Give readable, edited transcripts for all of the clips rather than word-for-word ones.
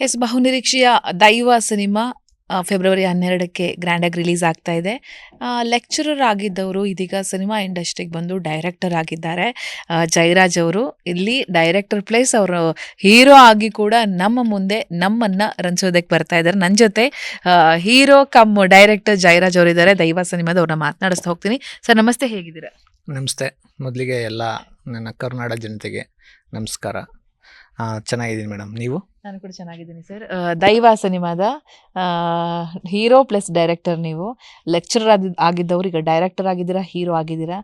S ಬಹುನಿರೀಕ್ಷೆಯ ದೈವ cinema February 12ಕ್ಕೆ ಗ್ರ್ಯಾಂಡಾಗಿ release ಆಗ್ತಾ ಇದೆ. ಲೆಕ್ಚರರ್ ಆಗಿದ್ದವರು ಇದೀಗ ಸಿನಿಮಾ ಇಂಡಸ್ಟ್ರಿಗೆ ಬಂದು ಡೈರೆಕ್ಟರ್ ಆಗಿದ್ದಾರೆ. ಜಯರಾಜ್ ಅವರು ಇಲ್ಲಿ ಡೈರೆಕ್ಟರ್ ಪ್ಲೇಸ್ ಅವರು ಹೀರೋ ಆಗಿ ಕೂಡ ನಮ್ಮ ಮುಂದೆ ನಮ್ಮನ್ನ ರಂಜಿಸೋದಕ್ಕೆ ಬರ್ತಾ ಇದ್ದಾರೆ. ನನ್ನ ಜೊತೆ ಹೀರೋ ಕಮ್ ಡೈರೆಕ್ಟರ್ ಜಯರಾಜ್ ಅವರು ಇದ್ದಾರೆ. ದೈವ ಸಿನಿಮಾದ ಅವ್ರನ್ನ ಮಾತನಾಡಿಸ್ತಾ ಹೋಗ್ತೀನಿ. ಸರ್ ನಮಸ್ತೆ, ಹೇಗಿದ್ದೀರಾ? ನಮಸ್ತೆ. ಮೊದಲಿಗೆ ಎಲ್ಲ ನನ್ನ ಕರ್ನಾಟಕ ಜನತೆಗೆ ನಮಸ್ಕಾರ. ಚೆನ್ನಾಗಿದ್ದೀನಿ ಮೇಡಮ್, ನೀವು? ನಾನು ಕೂಡ ಚೆನ್ನಾಗಿದ್ದೀನಿ ಸರ್. ದೈವ ಸಿನಿಮಾದ ಹೀರೋ ಪ್ಲಸ್ ಡೈರೆಕ್ಟರ್ ನೀವು. ಲೆಕ್ಚರರ್ ಆಗಿದ್ದವ್ರು ಈಗ ಡೈರೆಕ್ಟರ್ ಆಗಿದ್ದೀರಾ, ಹೀರೋ ಆಗಿದ್ದೀರಾ.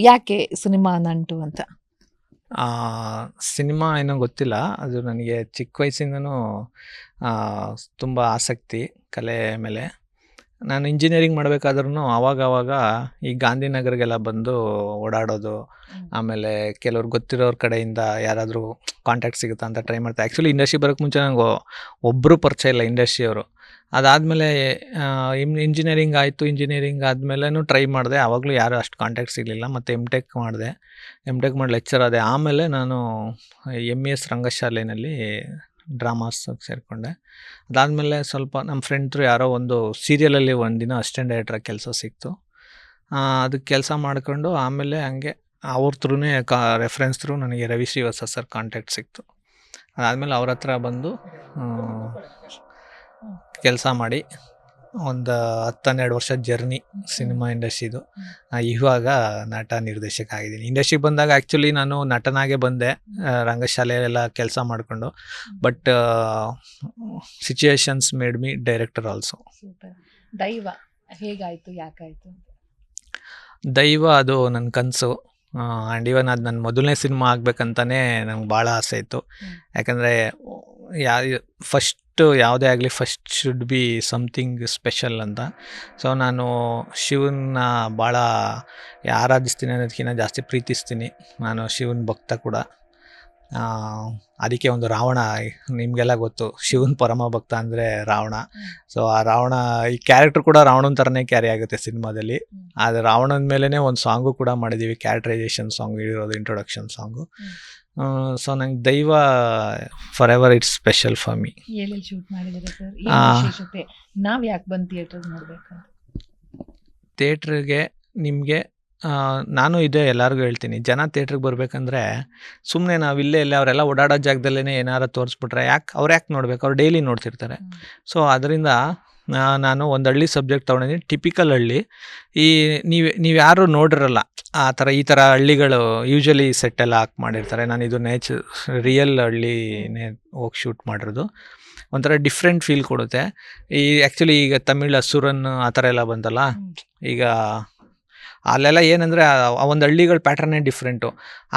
ಯಾಕೆ ಸಿನಿಮಾ ನಂಟು ಅಂತ? ಸಿನಿಮಾ ಏನೋ ಗೊತ್ತಿಲ್ಲ, ಅದು ನನಗೆ ಚಿಕ್ಕ ವಯಸ್ಸಿಂದನೂ ತುಂಬ ಆಸಕ್ತಿ ಕಲೆ ಮೇಲೆ. ನಾನು ಇಂಜಿನಿಯರಿಂಗ್ ಮಾಡಬೇಕಾದ್ರೂ ಆವಾಗ ಈ ಗಾಂಧಿನಗರ್ಗೆಲ್ಲ ಬಂದು ಓಡಾಡೋದು, ಆಮೇಲೆ ಕೆಲವ್ರು ಗೊತ್ತಿರೋರ ಕಡೆಯಿಂದ ಯಾರಾದರೂ ಕಾಂಟ್ಯಾಕ್ಟ್ ಸಿಗುತ್ತಾ ಅಂತ ಟ್ರೈ ಮಾಡ್ತಾ. ಆ್ಯಕ್ಚುಲಿ ಇಂಡಸ್ಟ್ರಿ ಬರೋಕ್ಕೆ ಮುಂಚೆ ನನಗೆ ಒಬ್ಬರು ಪರಿಚಯ ಇಲ್ಲ ಇಂಡಸ್ಟ್ರಿಯವರು. ಅದಾದಮೇಲೆ ಇಂಜಿನಿಯರಿಂಗ್ ಆಯಿತು. ಇಂಜಿನಿಯರಿಂಗ್ ಆದಮೇಲೂ ಟ್ರೈ ಮಾಡಿದೆ, ಆವಾಗಲೂ ಯಾರೂ ಅಷ್ಟು ಕಾಂಟ್ಯಾಕ್ಟ್ ಸಿಗಲಿಲ್ಲ. ಮತ್ತು ಎಮ್.ಟೆಕ್ ಮಾಡಿದೆ. ಎಮ್.ಟೆಕ್ ಮಾಡಿ ಲೆಕ್ಚರ್ ಆದೆ. ಆಮೇಲೆ ನಾನು MES ರಂಗಶಾಲೆಯಲ್ಲಿ ಡ್ರಾಮಾಸ್ ಸೇರಿಕೊಂಡೆ. ಅದಾದಮೇಲೆ ಸ್ವಲ್ಪ ನಮ್ಮ ಫ್ರೆಂಡ್ರು ಯಾರೋ ಒಂದು ಸೀರಿಯಲಲ್ಲಿ ಒಂದಿನ ಅಸಿಸ್ಟೆಂಟ್ ಡೈರೆಕ್ಟ್ರಾಗಿ ಕೆಲಸ ಸಿಕ್ತು. ಅದಕ್ಕೆ ಕೆಲಸ ಮಾಡಿಕೊಂಡು ಆಮೇಲೆ ಹಂಗೆ ಅವ್ರ ಥ್ರೂನೇ ರೆಫರೆನ್ಸ್ ಥ್ರೂ ನನಗೆ ರವಿ ಶ್ರೀವಾಸ್ತವ ಸರ್ ಕಾಂಟ್ಯಾಕ್ಟ್ ಸಿಕ್ತು. ಅದಾದಮೇಲೆ ಅವ್ರ ಹತ್ರ ಬಂದು ಕೆಲಸ ಮಾಡಿ ಒಂದು 10-12 ವರ್ಷ ಜರ್ನಿ ಸಿನಿಮಾ ಇಂಡಸ್ಟ್ರಿದು. ಇವಾಗ ನಟ ನಿರ್ದೇಶಕ ಆಗಿದ್ದೀನಿ. ಇಂಡಸ್ಟ್ರಿಗೆ ಬಂದಾಗ ಆ್ಯಕ್ಚುಲಿ ನಾನು ನಟನಾಗೆ ಬಂದೆ, ರಂಗಶಾಲೆಯಲ್ಲೆಲ್ಲ ಕೆಲಸ ಮಾಡಿಕೊಂಡು. But situations made me director also. ದೈವ ಹೇಗಾಯಿತು, ಯಾಕಾಯಿತು? ದೈವ ಅದು ನನ್ನ ಕನಸು. ಆ್ಯಂಡ್ ಇವನ್ ಅದು ನನ್ನ ಮೊದಲನೇ ಸಿನಿಮಾ ಆಗಬೇಕಂತಲೇ ನಂಗೆ ಭಾಳ ಆಸೆ ಇತ್ತು. ಯಾಕಂದರೆ ಫಸ್ಟು ಯಾವುದೇ ಆಗಲಿ first should be something special ಅಂತ. ಸೊ ನಾನು ಶಿವನ್ನ ಭಾಳ ಆರಾಧಿಸ್ತೀನಿ ಅನ್ನೋದಕ್ಕಿಂತ ಜಾಸ್ತಿ ಪ್ರೀತಿಸ್ತೀನಿ. ನಾನು ಶಿವನ ಭಕ್ತ ಕೂಡ. ಅದಕ್ಕೆ ಒಂದು ರಾವಣ, ನಿಮಗೆಲ್ಲ ಗೊತ್ತು ಶಿವನ ಪರಮ ಭಕ್ತ ಅಂದರೆ ರಾವಣ. ಸೊ ಆ ರಾವಣ, ಈ ಕ್ಯಾರೆಕ್ಟರ್ ಕೂಡ ರಾವಣನ ಥರನೇ ಕ್ಯಾರಿ ಆಗುತ್ತೆ ಸಿನಿಮಾದಲ್ಲಿ. ಅದು ರಾವಣನ ಮೇಲೇ ಒಂದು ಸಾಂಗು ಕೂಡ ಮಾಡಿದ್ದೀವಿ, ಕ್ಯಾರೆಕ್ಟರೈಸೇಷನ್ ಸಾಂಗ್ ಇರೋದು, ಇಂಟ್ರೊಡಕ್ಷನ್ ಸಾಂಗು. ಸೊ ನಂಗೆ ದೈವ for ever it's special for me. ಎಲ್ಲೆಲ್ಲಿ ಶೂಟ್ ಮಾಡಿದ್ದೀರಾ ಸರ್? ಏನು ವಿಶೇಷತೆ? ನಾವು ಯಾಕೆ ಬಂದು ಥಿಯೇಟರ್ಗೆ ನೋಡಬೇಕು? ಥಿಯೇಟ್ರಿಗೆ ನಿಮಗೆ ನಾನು ಇದೇ ಎಲ್ಲರಿಗೂ ಹೇಳ್ತೀನಿ, ಜನ ಥಿಯೇಟ್ರಿಗೆ ಬರಬೇಕಂದ್ರೆ ಸುಮ್ಮನೆ ನಾವು ಇಲ್ಲೇ ಅವರೆಲ್ಲ ಓಡಾಡೋ ಜಾಗದಲ್ಲೇ ಏನಾರು ತೋರಿಸ್ಬಿಟ್ರೆ ಅವ್ರು ಯಾಕೆ ನೋಡ್ಬೇಕು? ಅವ್ರು ಡೈಲಿ ನೋಡ್ತಿರ್ತಾರೆ. ಸೊ ಅದರಿಂದ ನಾನು ಒಂದು ಹಳ್ಳಿ ಸಬ್ಜೆಕ್ಟ್ ತೊಗೊಂಡಿದ್ದೀನಿ, ಟಿಪಿಕಲ್ ಹಳ್ಳಿ. ನೀವು ಯಾರು ನೋಡಿರಲ್ಲ ಈ ಥರ ಹಳ್ಳಿಗಳು ಯೂಶ್ವಲಿ ಸೆಟ್ಟೆಲ್ಲ ಹಾಕಿ ಮಾಡಿರ್ತಾರೆ. ನಾನು ಇದು ರಿಯಲ್ ಹಳ್ಳಿನೇ ಹೋಗಿ ಶೂಟ್ ಮಾಡಿರೋದು. ಒಂಥರ ಡಿಫ್ರೆಂಟ್ ಫೀಲ್ ಕೊಡುತ್ತೆ. ಆ್ಯಕ್ಚುಲಿ ಈಗ ತಮಿಳ್ ಅಸುರನ್ ಆ ಥರ ಎಲ್ಲ ಬಂತಲ್ಲ, ಈಗ ಅಲ್ಲೆಲ್ಲ ಏನಂದರೆ ಆ ಒಂದು ಹಳ್ಳಿಗಳ ಪ್ಯಾಟ್ರನ್ನೇ ಡಿಫ್ರೆಂಟು.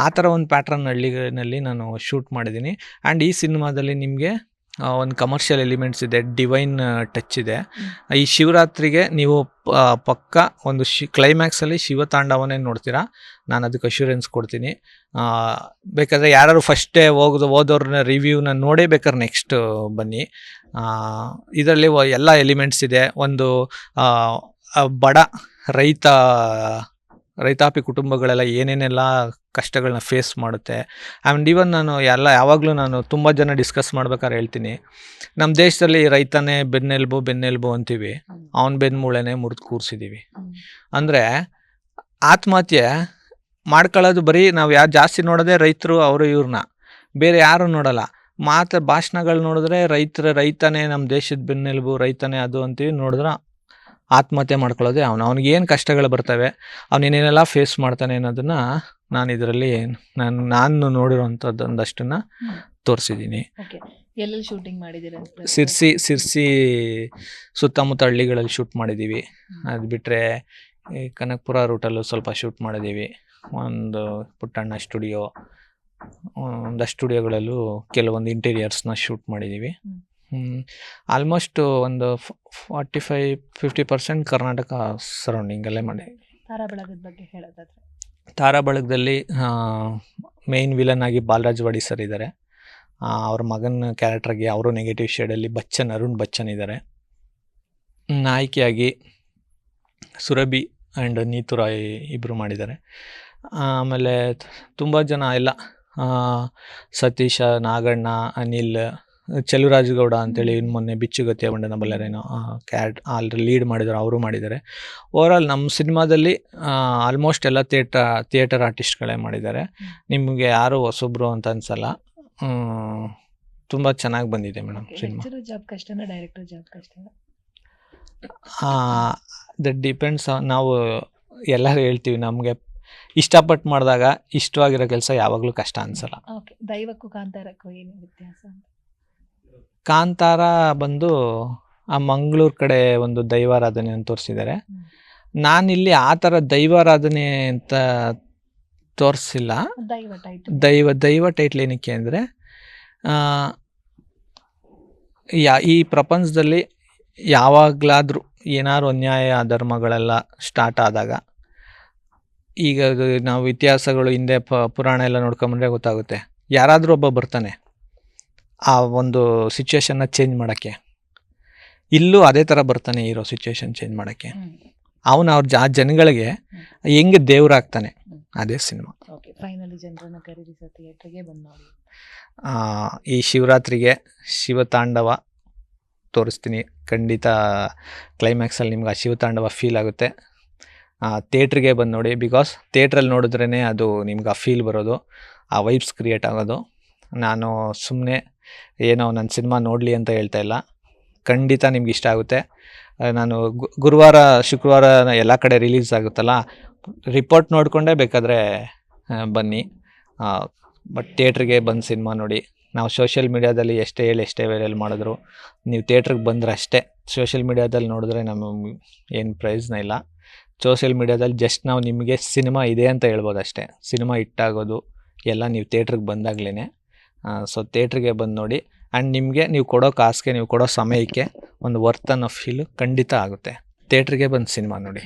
ಆ ಥರ ಒಂದು ಪ್ಯಾಟ್ರನ್ ಹಳ್ಳಿಗಳಲ್ಲಿ ನಾನು ಶೂಟ್ ಮಾಡಿದ್ದೀನಿ. ಆ್ಯಂಡ್ ಈ ಸಿನಿಮಾದಲ್ಲಿ ನಿಮಗೆ ಒಂದು ಕಮರ್ಷಿಯಲ್ ಎಲಿಮೆಂಟ್ಸ್ ಇದೆ, ಡಿವೈನ್ ಟಚ್ ಇದೆ. ಈ ಶಿವರಾತ್ರಿಗೆ ನೀವು ಪಕ್ಕ ಒಂದು ಕ್ಲೈಮ್ಯಾಕ್ಸಲ್ಲಿ ಶಿವತಾಂಡವನೇ ನೋಡ್ತೀರಾ, ನಾನು ಅದಕ್ಕೆ ಅಶ್ಯೂರೆನ್ಸ್ ಕೊಡ್ತೀನಿ. ಬೇಕಾದರೆ ಯಾರು ಫಸ್ಟೇ ಹೋದವ್ರನ್ನ ರಿವ್ಯೂನ ನೋಡೇ ಬೇಕಾದ್ರೆ ನೆಕ್ಸ್ಟ್ ಬನ್ನಿ. ಇದರಲ್ಲಿ ಎಲ್ಲ ಎಲಿಮೆಂಟ್ಸ್ ಇದೆ. ಒಂದು ಬಡ ರೈತಾಪಿ ಕುಟುಂಬಗಳೆಲ್ಲ ಏನೇನೆಲ್ಲ ಕಷ್ಟಗಳನ್ನ ಫೇಸ್ ಮಾಡುತ್ತೆ. ಆ್ಯಂಡ್ ಇವನ್ ನಾನು ಯಾವಾಗಲೂ ನಾನು ತುಂಬ ಜನ ಡಿಸ್ಕಸ್ ಮಾಡ್ಬೇಕಾದ್ರೆ ಹೇಳ್ತೀನಿ, ನಮ್ಮ ದೇಶದಲ್ಲಿ ರೈತನೇ ಬೆನ್ನೆಲುಬು ಅಂತೀವಿ, ಅವನ ಬೆನ್ಮೂಳೆನೇ ಮುರಿದು ಕೂರಿಸಿದ್ದೀವಿ. ಅಂದರೆ ಆತ್ಮಹತ್ಯೆ ಮಾಡ್ಕೊಳ್ಳೋದು ಬರೀ ನಾವು ಜಾಸ್ತಿ ನೋಡೋದೇ ರೈತರು, ಅವರು ಇವ್ರನ್ನ, ಬೇರೆ ಯಾರು ನೋಡಲ್ಲ. ಭಾಷಣಗಳು ನೋಡಿದ್ರೆ ರೈತನೇ ನಮ್ಮ ದೇಶದ ಬೆನ್ನೆಲುಬು, ರೈತನೇ ಅದು ಅಂತೀವಿ. ನೋಡಿದ್ರೆ ಆತ್ಮಹತ್ಯೆ ಮಾಡ್ಕೊಳ್ಳೋದೇ ಅವನಿಗೇನು ಕಷ್ಟಗಳು ಬರ್ತವೆ, ಅವನೇನೆಲ್ಲ ಫೇಸ್ ಮಾಡ್ತಾನೆ ಅನ್ನೋದನ್ನು ನಾನು ಇದರಲ್ಲಿ ನಾನು ನೋಡಿರೋಂಥದ್ದು ಒಂದಷ್ಟನ್ನು ತೋರಿಸಿದ್ದೀನಿ. ಎಲ್ಲೆಲ್ಲಿ ಶೂಟಿಂಗ್ ಮಾಡಿದ್ದೀರಾ? ಸಿರ್ಸಿ ಸುತ್ತಮುತ್ತ ಹಳ್ಳಿಗಳಲ್ಲಿ ಶೂಟ್ ಮಾಡಿದ್ದೀವಿ. ಅದು ಬಿಟ್ಟರೆ ಈ ಕನಕಪುರ ರೂಟಲ್ಲೂ ಸ್ವಲ್ಪ ಶೂಟ್ ಮಾಡಿದ್ದೀವಿ. ಒಂದು ಪುಟ್ಟಣ್ಣ ಸ್ಟುಡಿಯೋ, ಒಂದಷ್ಟು ಸ್ಟುಡಿಯೋಗಳಲ್ಲೂ ಕೆಲವೊಂದು ಇಂಟೀರಿಯರ್ಸ್ನ ಶೂಟ್ ಮಾಡಿದ್ದೀವಿ. ಆಲ್ಮೋಸ್ಟ್ ಒಂದು 45-50% ಕರ್ನಾಟಕ ಸರೌಂಡಿಂಗಲ್ಲೇ ಮಾಡಿ. ತಾರಾಬಳಗದ ಬಗ್ಗೆ ಹೇಳೋದಾದ್ರೆ, ತಾರಾಬಳಗದಲ್ಲಿ ಮೇಯ್ನ್ ವಿಲನ್ ಆಗಿ ಬಾಲರಾಜ್ ವಾಡಿ ಸರ್ ಇದ್ದಾರೆ. ಅವ್ರ ಮಗನ ಕ್ಯಾರೆಕ್ಟರ್ಗೆ ಅವರು ನೆಗೆಟಿವ್ ಶೇಡಲ್ಲಿ ಅರುಣ್ ಬಚ್ಚನ್ ಇದ್ದಾರೆ. ನಾಯಕಿಯಾಗಿ ಸುರಭಿ ಆ್ಯಂಡ್ ನೀತು ರಾಯ್ ಇಬ್ಬರು ಮಾಡಿದ್ದಾರೆ. ಆಮೇಲೆ ತುಂಬ ಜನ ಎಲ್ಲ ಸತೀಶ, ನಾಗಣ್ಣ, ಅನಿಲ್, ಚೆಲುವರಾಜಗೌಡ ಅಂತೇಳಿ ಮೊನ್ನೆ ಬಿಚ್ಚುಗತ್ತಿಯ ಬಣ್ಣದ ಬಲ್ಲರೇನೋ ಅಲ್ಲಿ ಲೀಡ್ ಮಾಡಿದ್ರು, ಅವರು ಮಾಡಿದ್ದಾರೆ. ಓವರಾಲ್ ನಮ್ಮ ಸಿನಿಮಾದಲ್ಲಿ ಆಲ್ಮೋಸ್ಟ್ ಎಲ್ಲ ಥಿಯೇಟರ್ ಆರ್ಟಿಸ್ಟ್ಗಳೇ ಮಾಡಿದ್ದಾರೆ. ನಿಮಗೆ ಯಾರು ಹೊಸಬ್ರು ಅಂತ ಅನ್ಸಲ್ಲ. ತುಂಬ ಚೆನ್ನಾಗಿ ಬಂದಿದೆ ಮೇಡಮ್ ಸಿನಿಮಾ. ಲೆಕ್ಚರರ್ ಜಾಬ್ ಕಷ್ಟನಾ ಡೈರೆಕ್ಟರ್ ಜಾಬ್ ಕಷ್ಟನಾ? That depends. ನಾವು ಎಲ್ಲರೂ ಹೇಳ್ತೀವಿ, ನಮಗೆ ಇಷ್ಟಪಟ್ಟು ಮಾಡಿದಾಗ ಇಷ್ಟವಾಗಿರೋ ಕೆಲಸ ಯಾವಾಗಲೂ ಕಷ್ಟ ಅನ್ಸಲ್ಲ. ಓಕೆ, ದೈವಕ್ಕೂ ಕಾಂತಾರಕ್ಕೂ ಏನು ವ್ಯತ್ಯಾಸ ಅಂತ? ಕಾಂತಾರ ಬಂದು ಆ ಮಂಗಳೂರು ಕಡೆ ಒಂದು ದೈವಾರಾಧನೆ ಅಂತ ತೋರಿಸಿದ್ದಾರೆ. ನಾನಿಲ್ಲಿ ಆ ಥರ ದೈವಾರಾಧನೆ ಅಂತ ತೋರಿಸಿಲ್ಲ. ದೈವ ಟೈಟಲ್. ದೈವ ಟೈಟ್ಲ್ ಏನಕ್ಕೆ ಅಂದರೆ, ಈ ಪ್ರಪಂಚದಲ್ಲಿ ಯಾವಾಗಲಾದರೂ ಏನಾದ್ರು ಅನ್ಯಾಯ ಅಧರ್ಮಗಳೆಲ್ಲ ಸ್ಟಾರ್ಟ್ ಆದಾಗ, ಈಗ ನಾವು ಇತಿಹಾಸಗಳು ಹಿಂದೆ ಪುರಾಣ ಎಲ್ಲ ನೋಡ್ಕೊಂಬಂದ್ರೆ ಗೊತ್ತಾಗುತ್ತೆ, ಯಾರಾದರೂ ಒಬ್ಬ ಬರ್ತಾನೆ ಆ ಒಂದು ಸಿಚುವೇಶನ್ನ ಚೇಂಜ್ ಮಾಡೋಕ್ಕೆ. ಇಲ್ಲೂ ಅದೇ ಥರ ಬರ್ತಾನೆ ಹೀರೋ, ಸಿಚುವೇಶನ್ ಚೇಂಜ್ ಮಾಡೋಕ್ಕೆ. ಅವನು ಆ ಜನಗಳಿಗೆ ಹೆಂಗೆ ದೇವ್ರಾಗ್ತಾನೆ, ಅದೇ ಸಿನಿಮಾ. ಓಕೆ, ಫೈನಲಿ ಜನರನ್ನ ಖರೀದಿಸೋ ಥಿಯೇಟರ್ಗೆ ಬಂದು ನೋಡಿ. ಈ ಶಿವರಾತ್ರಿಗೆ ಶಿವತಾಂಡವ ತೋರಿಸ್ತೀನಿ. ಖಂಡಿತ ಕ್ಲೈಮ್ಯಾಕ್ಸಲ್ಲಿ ನಿಮ್ಗೆ ಆ ಶಿವತಾಂಡವ ಫೀಲ್ ಆಗುತ್ತೆ. ಥಿಯೇಟ್ರಿಗೆ ಬಂದು ನೋಡಿ, ಬಿಕಾಸ್ ಥಿಯೇಟ್ರಲ್ಲಿ ನೋಡಿದ್ರೇ ಅದು ನಿಮ್ಗೆ ಆ ಫೀಲ್ ಬರೋದು, ಆ ವೈಬ್ಸ್ ಕ್ರಿಯೇಟ್ ಆಗೋದು. ನಾನು ಸುಮ್ಮನೆ ಏನೋ ನನ್ನ ಸಿನಿಮಾ ನೋಡಲಿ ಅಂತ ಹೇಳ್ತಾ ಇಲ್ಲ, ಖಂಡಿತ ನಿಮ್ಗೆ ಇಷ್ಟ ಆಗುತ್ತೆ. ನಾನು ಗುರುವಾರ ಶುಕ್ರವಾರ ಎಲ್ಲ ಕಡೆ ರಿಲೀಸ್ ಆಗುತ್ತಲ್ಲ, ರಿಪೋರ್ಟ್ ನೋಡಿಕೊಂಡೇ ಬೇಕಾದರೆ ಬನ್ನಿ. ಬಟ್ ಥಿಯೇಟ್ರಿಗೆ ಬಂದು ಸಿನಿಮಾ ನೋಡಿ. ನಾವು ಸೋಷಿಯಲ್ ಮೀಡ್ಯಾದಲ್ಲಿ ಎಷ್ಟೇ ಹೇಳಿ ಎಷ್ಟೇ ವೈರಲ್ ಮಾಡಿದ್ರು, ನೀವು ಥಿಯೇಟ್ರಿಗೆ ಬಂದರೆ ಅಷ್ಟೇ. ಸೋಷಿಯಲ್ ಮೀಡ್ಯಾದಲ್ಲಿ ನೋಡಿದ್ರೆ ನಮಗೆ ಏನು ಪ್ರಯೋಜನ ಇಲ್ಲ. ಸೋಷಿಯಲ್ ಮೀಡ್ಯಾದಲ್ಲಿ ಜಸ್ಟ್ ನಾವು ನಿಮಗೆ ಸಿನಿಮಾ ಇದೆ ಅಂತ ಹೇಳ್ಬೋದು ಅಷ್ಟೇ. ಸಿನಿಮಾ ಹಿಟ್ಟಾಗೋದು ಎಲ್ಲ ನೀವು ಥಿಯೇಟ್ರಿಗೆ ಬಂದಾಗಲೇ. ಸೊ ಥಿಯೇಟ್ರಿಗೆ ಬಂದು ನೋಡಿ. ಆ್ಯಂಡ್ ನಿಮಗೆ ನೀವು ಕೊಡೋ ಕಾಸಿಗೆ, ನೀವು ಕೊಡೋ ಸಮಯಕ್ಕೆ ಒಂದು ವರ್ತ್ ಅನ್ನೋ ಫೀಲು ಖಂಡಿತ ಆಗುತ್ತೆ. ಥಿಯೇಟ್ರಿಗೆ ಬಂದು ಸಿನಿಮಾ ನೋಡಿ.